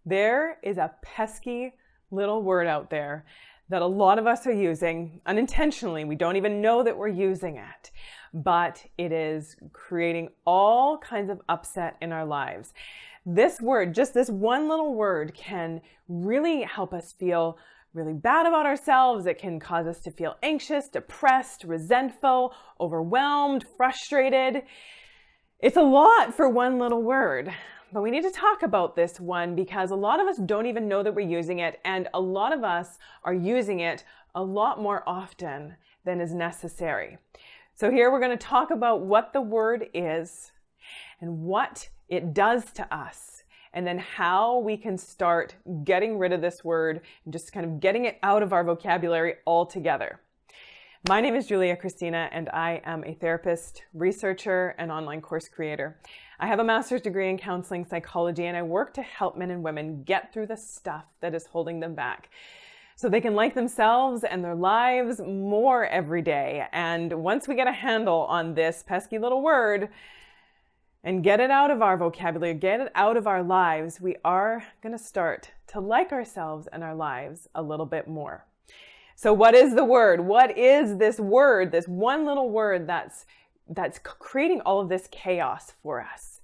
There is a pesky little word out there that a lot of us are using unintentionally. We don't even know that we're using it, but it is creating all kinds of upset in our lives. This word, just this one little word, can really help us feel really bad about ourselves. It can cause us to feel anxious, depressed, resentful, overwhelmed, frustrated. It's a lot for one little word. But we need to talk about this one because a lot of us don't even know that we're using it, and a lot of us are using it a lot more often than is necessary. So here we're going to talk about what the word is and what it does to us, and then how we can start getting rid of this word and just kind of getting it out of our vocabulary altogether. My name is Julia Christina, and I am a therapist, researcher, and online course creator. I have a master's degree in counseling psychology, and I work to help men and women get through the stuff that is holding them back so they can like themselves and their lives more every day. And once we get a handle on this pesky little word and get it out of our vocabulary, get it out of our lives, we are going to start to like ourselves and our lives a little bit more. So what is the word? What is this word, this one little word that's creating all of this chaos for us?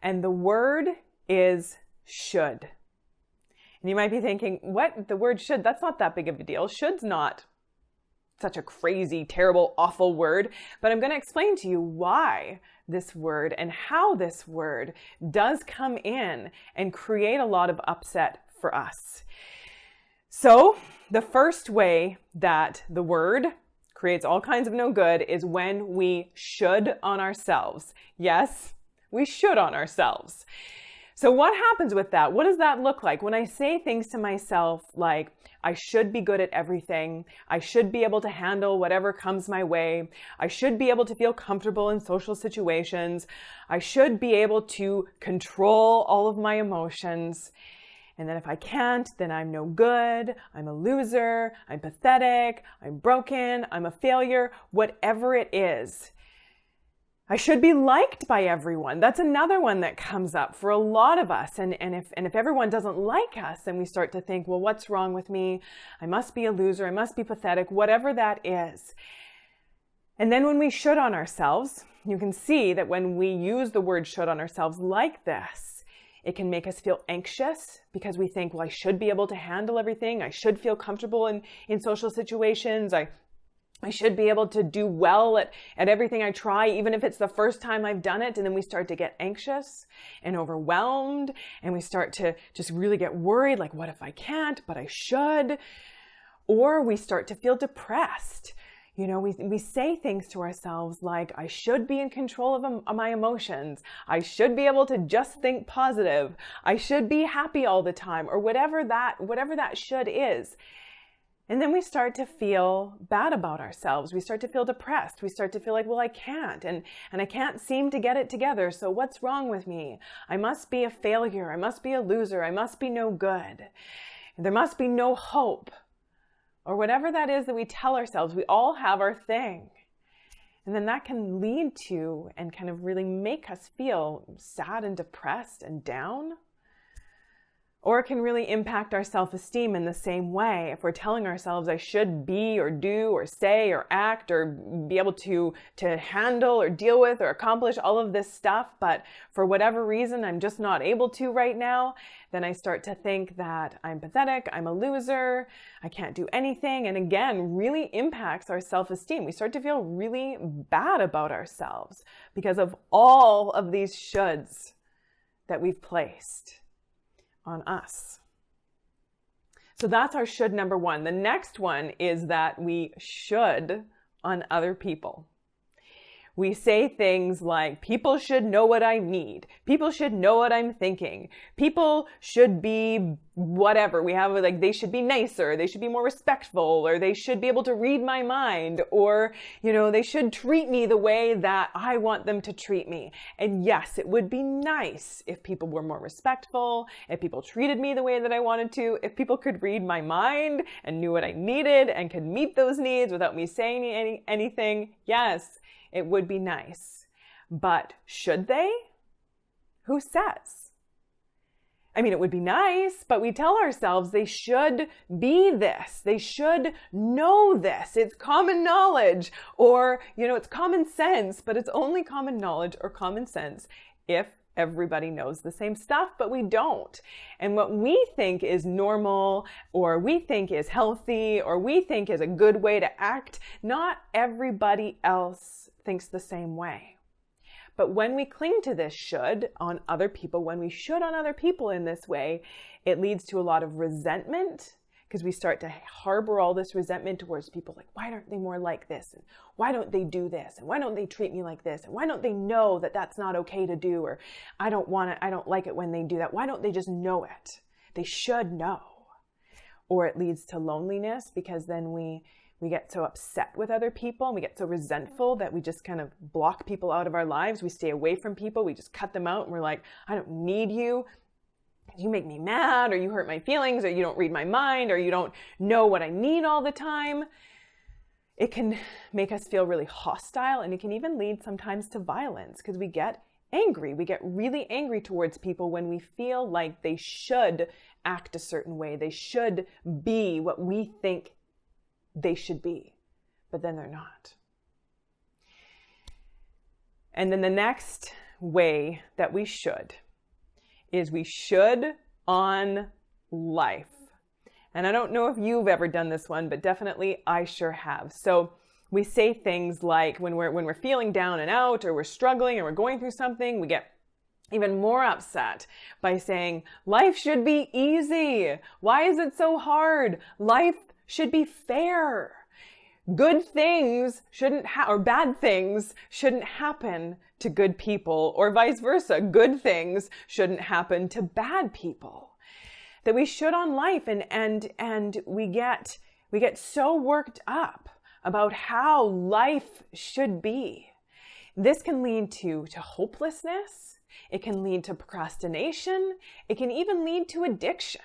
And the word is should. And you might be thinking, what? The word should? That's not that big of a deal. Should's not such a crazy, terrible, awful word. But I'm going to explain to you why this word and how this word does come in and create a lot of upset for us. So the first way that the word creates all kinds of no good is when we should on ourselves. Yes, we should on ourselves. So what happens with that? What does that look like? When I say things to myself like, I should be good at everything. I should be able to handle whatever comes my way. I should be able to feel comfortable in social situations. I should be able to control all of my emotions. And then if I can't, then I'm no good, I'm a loser, I'm pathetic, I'm broken, I'm a failure, whatever it is. I should be liked by everyone. That's another one that comes up for a lot of us. And if everyone doesn't like us, then we start to think, well, what's wrong with me? I must be a loser, I must be pathetic, whatever that is. And then when we should on ourselves, you can see that when we use the word should on ourselves like this, it can make us feel anxious because we think, well, I should be able to handle everything. I should feel comfortable in social situations. I should be able to do well at everything I try, even if it's the first time I've done it. And then we start to get anxious and overwhelmed, and we start to just really get worried, like, what if I can't, but I should? Or we start to feel depressed. You know, we say things to ourselves like, I should be in control of my emotions. I should be able to just think positive. I should be happy all the time, or whatever that should is. And then we start to feel bad about ourselves. We start to feel depressed. We start to feel like, well, I can't, and I can't seem to get it together. So what's wrong with me? I must be a failure. I must be a loser. I must be no good. There must be no hope. Or whatever that is that we tell ourselves. We all have our thing. And then that can lead to and kind of really make us feel sad and depressed and down. Or it can really impact our self-esteem in the same way. If we're telling ourselves I should be or do or say or act or be able to handle or deal with or accomplish all of this stuff, but for whatever reason I'm just not able to right now, then I start to think that I'm pathetic, I'm a loser, I can't do anything, and again, really impacts our self-esteem. We start to feel really bad about ourselves because of all of these shoulds that we've placed on us. So that's our should number one. The next one is that we should on other people. We say things like, people should know what I need. People should know what I'm thinking. People should be whatever. We have like, they should be nicer. They should be more respectful, or they should be able to read my mind, or, you know, they should treat me the way that I want them to treat me. And yes, it would be nice if people were more respectful, if people treated me the way that I wanted to, if people could read my mind and knew what I needed and could meet those needs without me saying anything. Yes, it would be nice. But should they? Who says? I mean, it would be nice, but we tell ourselves they should be this. They should know this. It's common knowledge, or, it's common sense, but it's only common knowledge or common sense if everybody knows the same stuff, but we don't. And what we think is normal, or we think is healthy, or we think is a good way to act, not everybody else thinks the same way. But when we cling to this should on other people, when we should on other people in this way, it leads to a lot of resentment, because we start to harbor all this resentment towards people, like, why aren't they more like this? And why don't they do this? And why don't they treat me like this? And why don't they know that that's not okay to do? Or I don't like it when they do that. Why don't they just know it? They should know. Or it leads to loneliness, because then we get so upset with other people, and we get so resentful that we just kind of block people out of our lives. We stay away from people. We just cut them out, and we're like, I don't need you. You make me mad, or you hurt my feelings, or you don't read my mind, or you don't know what I need all the time. It can make us feel really hostile, and it can even lead sometimes to violence, because we get angry. We get really angry towards people when we feel like they should act a certain way. They should be what we think they should be, but then they're not. And then the next way that we should is we should on life. And I don't know if you've ever done this one, but definitely I sure have. So we say things like when we're feeling down and out, or we're struggling and we're going through something, we get even more upset by saying, life should be easy. Why is it so hard? Life should be fair. Good things or bad things shouldn't happen to good people, or vice versa. Good things shouldn't happen to bad people. That we should on life, and we get so worked up about how life should be. This can lead to hopelessness. It can lead to procrastination. It can even lead to addiction.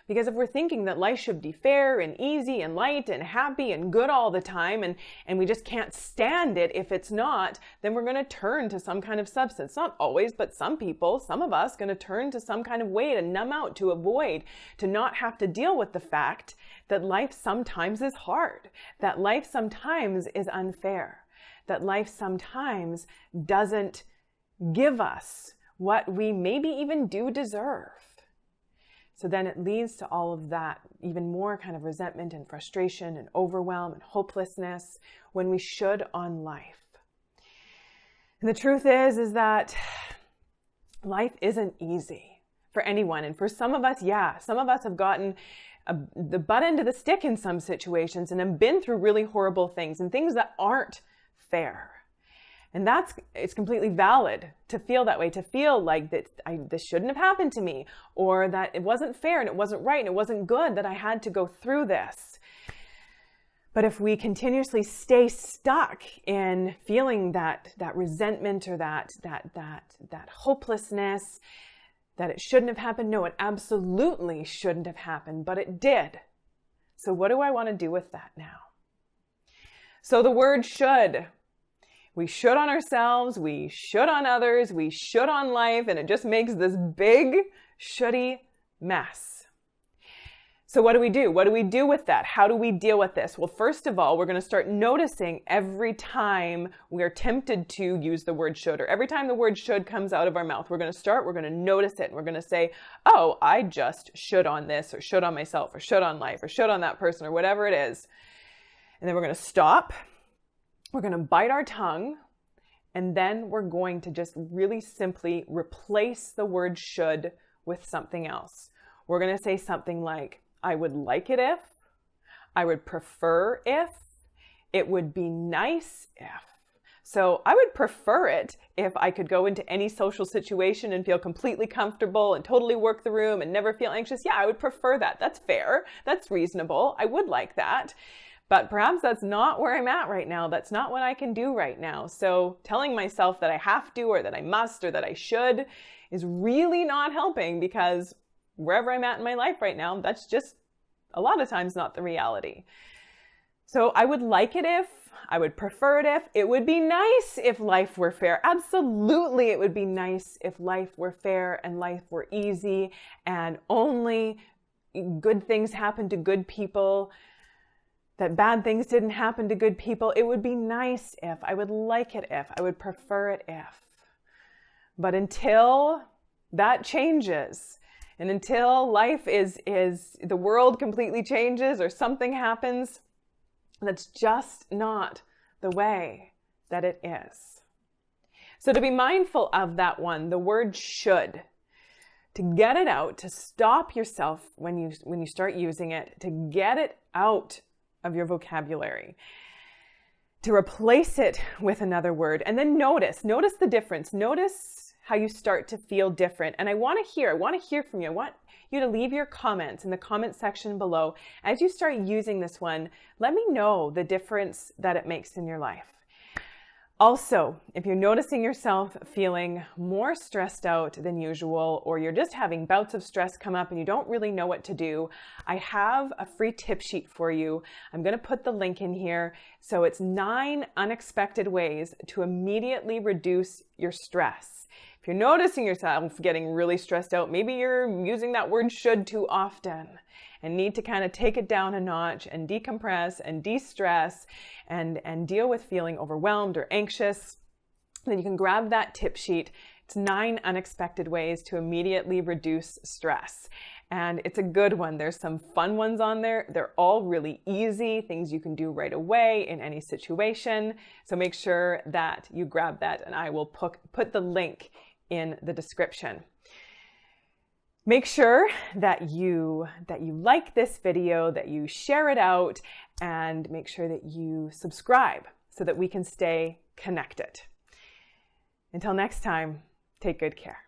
Because if we're thinking that life should be fair and easy and light and happy and good all the time, and we just can't stand it if it's not, then we're going to turn to some kind of substance. Not always, but some people, some of us, going to turn to some kind of way to numb out, to avoid, to not have to deal with the fact that life sometimes is hard, that life sometimes is unfair, that life sometimes doesn't give us what we maybe even do deserve. So then it leads to all of that, even more kind of resentment and frustration and overwhelm and hopelessness when we should on life. And the truth is that life isn't easy for anyone. And for some of us, some of us have gotten the butt end of the stick in some situations and have been through really horrible things and things that aren't fair. And it's completely valid to feel that way, to feel like this shouldn't have happened to me, or that it wasn't fair and it wasn't right and it wasn't good that I had to go through this. But if we continuously stay stuck in feeling that resentment or that hopelessness, that it shouldn't have happened, no, it absolutely shouldn't have happened, but it did. So what do I want to do with that now? So the word should. We should on ourselves, we should on others, we should on life, and it just makes this big, shouldy mess. So what do we do? What do we do with that? How do we deal with this? Well, first of all, we're going to start noticing every time we are tempted to use the word should, or every time the word should comes out of our mouth, we're going to notice it, and we're going to say, oh, I just should on this, or should on myself, or should on life, or should on that person, or whatever it is. And then we're going to stop. We're going to bite our tongue, and then we're going to just really simply replace the word should with something else. We're going to say something like, I would like it if, I would prefer if, it would be nice if. So I would prefer it if I could go into any social situation and feel completely comfortable and totally work the room and never feel anxious. Yeah, I would prefer that. That's fair. That's reasonable. I would like that. But perhaps that's not where I'm at right now. That's not what I can do right now. So telling myself that I have to, or that I must, or that I should is really not helping, because wherever I'm at in my life right now, that's just a lot of times not the reality. So I would like it if, I would prefer it if, it would be nice if life were fair. Absolutely, it would be nice if life were fair and life were easy and only good things happen to good people, that bad things didn't happen to good people. It would be nice if, I would like it if, I would prefer it if. But until that changes, and until life is the world completely changes or something happens, that's just not the way that it is. So to be mindful of that one, the word should, to get it out, to stop yourself when you start using it, to get it out of your vocabulary, to replace it with another word, and then notice the difference. Notice how you start to feel different. And I want to hear from you. I want you to leave your comments in the comment section below. As you start using this one, let me know the difference that it makes in your life. Also, if you're noticing yourself feeling more stressed out than usual, or you're just having bouts of stress come up and you don't really know what to do, I have a free tip sheet for you. I'm going to put the link in here. So it's 9 unexpected ways to immediately reduce your stress. If you're noticing yourself getting really stressed out, maybe you're using that word should too often and need to kind of take it down a notch and decompress and de-stress and deal with feeling overwhelmed or anxious, then you can grab that tip sheet. It's 9 unexpected ways to immediately reduce stress. And it's a good one. There's some fun ones on there. They're all really easy, things you can do right away in any situation. So make sure that you grab that, and I will put the link in the description. Make sure that you like this video, that you share it out, and make sure that you subscribe so that we can stay connected. Until next time, take good care.